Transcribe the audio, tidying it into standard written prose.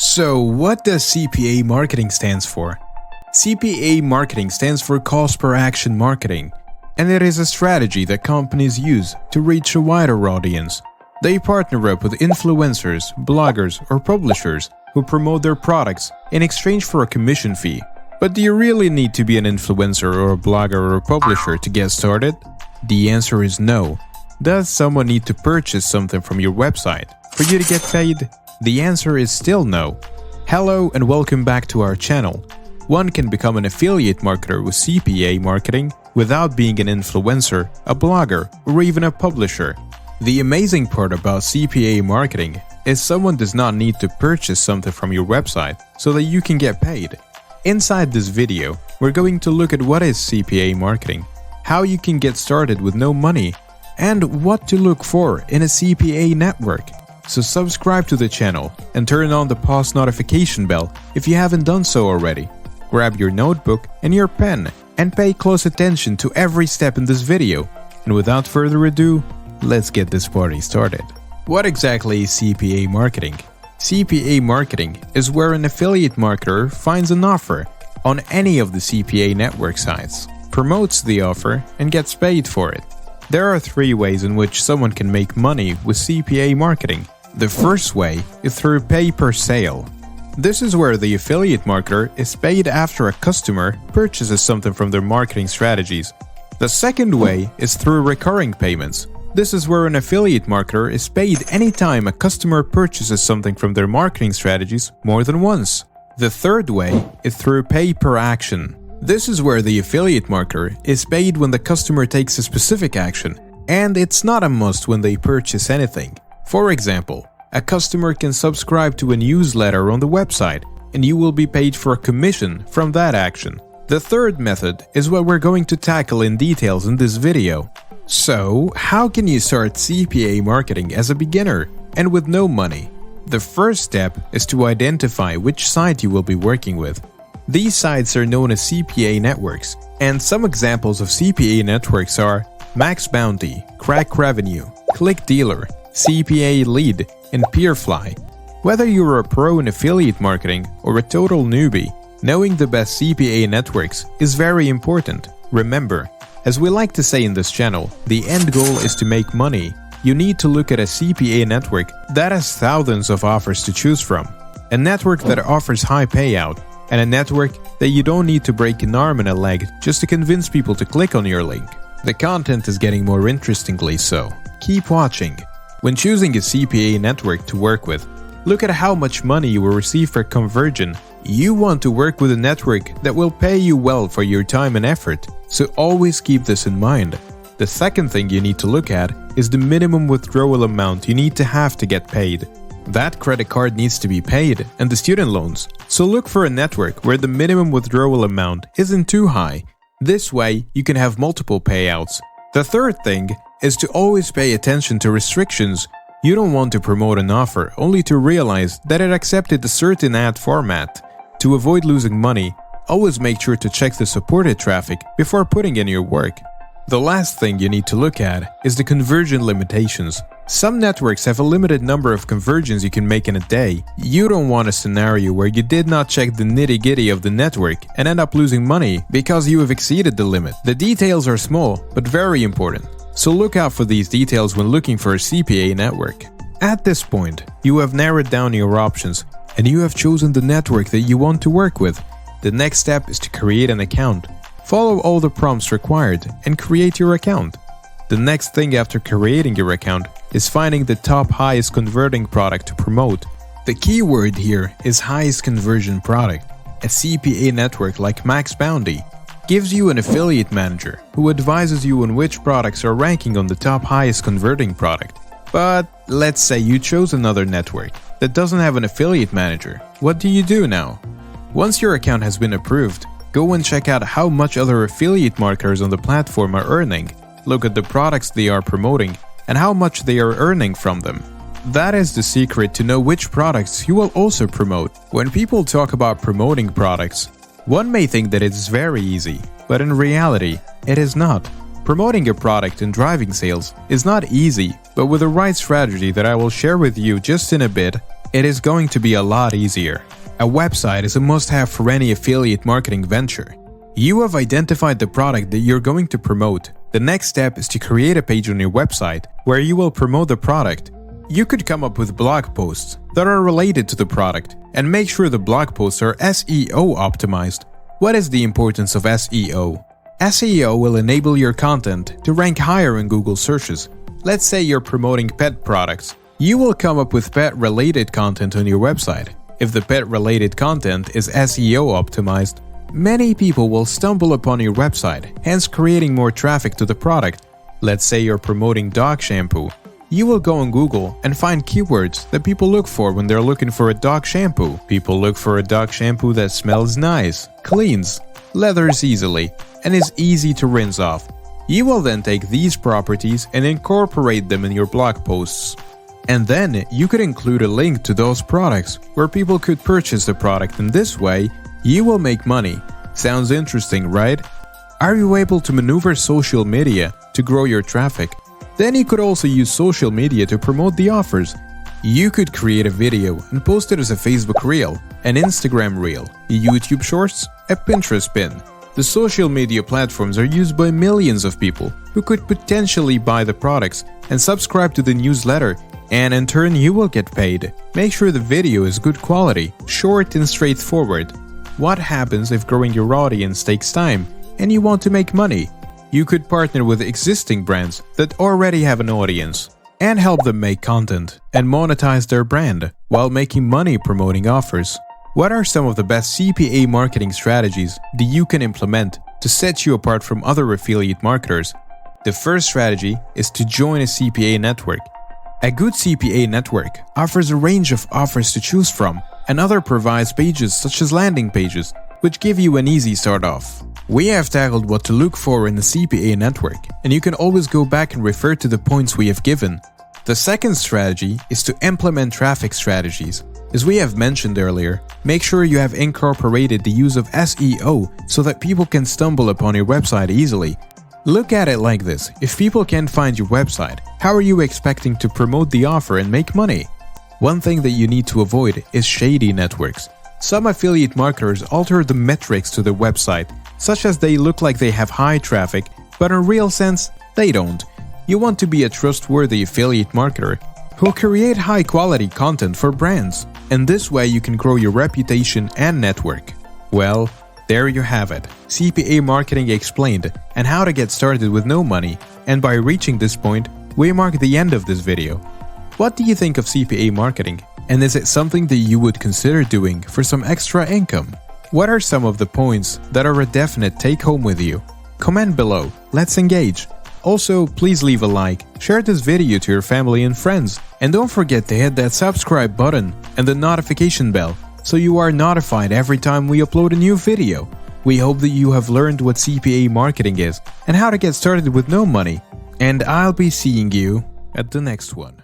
So, what does CPA marketing stands for? CPA marketing stands for cost per action marketing, and it is a strategy that companies use to reach a wider audience. They partner up with influencers, bloggers, or publishers who promote their products in exchange for a commission fee. But do you really need to be an influencer or a blogger or a publisher to get started? The answer is no. Does someone need to purchase something from your website for you to get paid? The answer is still no. Hello and welcome back to our channel. One can become an affiliate marketer with CPA marketing without being an influencer, a blogger, or even a publisher. The amazing part about CPA marketing is someone does not need to purchase something from your website so that you can get paid. Inside this video, we're going to look at what is CPA marketing, how you can get started with no money, and what to look for in a CPA network. So subscribe to the channel and turn on the post notification bell if you haven't done so already. Grab your notebook and your pen and pay close attention to every step in this video. And without further ado, let's get this party started. What exactly is CPA marketing? CPA marketing is where an affiliate marketer finds an offer on any of the CPA network sites, promotes the offer, and gets paid for it. There are three ways in which someone can make money with CPA marketing. The first way is through pay per sale. This is where the affiliate marketer is paid after a customer purchases something from their marketing strategies. The second way is through recurring payments. This is where an affiliate marketer is paid anytime a customer purchases something from their marketing strategies more than once. The third way is through pay per action. This is where the affiliate marketer is paid when the customer takes a specific action, and it's not a must when they purchase anything. For example, a customer can subscribe to a newsletter on the website, and you will be paid for a commission from that action. The third method is what we're going to tackle in details in this video. So, how can you start CPA marketing as a beginner and with no money? The first step is to identify which site you will be working with. These sites are known as CPA Networks, and some examples of CPA Networks are Max Bounty, Crack Revenue, Click Dealer, CPA Lead, and Peerfly. Whether you're a pro in affiliate marketing or a total newbie, knowing the best CPA networks is very important. Remember, as we like to say in this channel, the end goal is to make money. You need to look at a CPA network that has thousands of offers to choose from, a network that offers high payout, and a network that you don't need to break an arm and a leg just to convince people to click on your link. The content is getting more interestingly so. Keep watching. When choosing a CPA network to work with, look at how much money you will receive per conversion. You want to work with a network that will pay you well for your time and effort, so always keep this in mind. The second thing you need to look at is the minimum withdrawal amount you need to have to get paid. That credit card needs to be paid, and the student loans, so look for a network where the minimum withdrawal amount isn't too high. This way, you can have multiple payouts. The third thing is to always pay attention to restrictions. You don't want to promote an offer only to realize that it accepted a certain ad format. To avoid losing money, always make sure to check the supported traffic before putting in your work. The last thing you need to look at is the conversion limitations. Some networks have a limited number of conversions you can make in a day. You don't want a scenario where you did not check the nitty-gritty of the network and end up losing money because you have exceeded the limit. The details are small, but very important. So look out for these details when looking for a CPA network. At this point, you have narrowed down your options and you have chosen the network that you want to work with. The next step is to create an account. Follow all the prompts required and create your account. The next thing after creating your account is finding the top highest converting product to promote. The key word here is highest conversion product. A CPA network like Max Bounty gives you an affiliate manager who advises you on which products are ranking on the top highest converting product. But let's say you chose another network that doesn't have an affiliate manager. What do you do now? Once your account has been approved, go and check out how much other affiliate marketers on the platform are earning. Look at the products they are promoting and how much they are earning from them. That is the secret to know which products you will also promote. When people talk about promoting products, one may think that it's very easy, but in reality, it is not. Promoting a product and driving sales is not easy, but with the right strategy that I will share with you just in a bit, it is going to be a lot easier. A website is a must-have for any affiliate marketing venture. You have identified the product that you're going to promote. The next step is to create a page on your website where you will promote the product. You could come up with blog posts that are related to the product and make sure the blog posts are SEO optimized. What is the importance of SEO? SEO will enable your content to rank higher in Google searches. Let's say you're promoting pet products. You will come up with pet-related content on your website. If the pet-related content is SEO optimized, many people will stumble upon your website, hence creating more traffic to the product. Let's say you're promoting dog shampoo. You will go on Google and find keywords that people look for when they're looking for a dog shampoo. People look for a dog shampoo that smells nice, cleans, lathers easily, and is easy to rinse off. You will then take these properties and incorporate them in your blog posts. And then you could include a link to those products where people could purchase the product, and this way you will make money. Sounds interesting, right? Are you able to maneuver social media to grow your traffic? Then you could also use social media to promote the offers. You could create a video and post it as a Facebook Reel, an Instagram Reel, a YouTube Shorts, a Pinterest pin. The social media platforms are used by millions of people who could potentially buy the products and subscribe to the newsletter, and in turn you will get paid. Make sure the video is good quality, short and straightforward. What happens if growing your audience takes time and you want to make money? You could partner with existing brands that already have an audience and help them make content and monetize their brand while making money promoting offers. What are some of the best CPA marketing strategies that you can implement to set you apart from other affiliate marketers? The first strategy is to join a CPA network. A good CPA network offers a range of offers to choose from. Another provides pages such as landing pages, which give you an easy start off. We have tackled what to look for in the CPA network, and you can always go back and refer to the points we have given. The second strategy is to implement traffic strategies. As we have mentioned earlier, make sure you have incorporated the use of SEO so that people can stumble upon your website easily. Look at it like this: if people can't find your website, how are you expecting to promote the offer and make money? One thing that you need to avoid is shady networks. Some affiliate marketers alter the metrics to their website, such as they look like they have high traffic, but in real sense, they don't. You want to be a trustworthy affiliate marketer who'll create high-quality content for brands, and this way you can grow your reputation and network. Well, there you have it, CPA Marketing explained, and how to get started with no money. And by reaching this point, we mark the end of this video. What do you think of CPA marketing? And is it something that you would consider doing for some extra income? What are some of the points that are a definite take-home with you? Comment below, let's engage. Also, please leave a like, share this video to your family and friends, and don't forget to hit that subscribe button and the notification bell so you are notified every time we upload a new video. We hope that you have learned what CPA marketing is and how to get started with no money, and I'll be seeing you at the next one.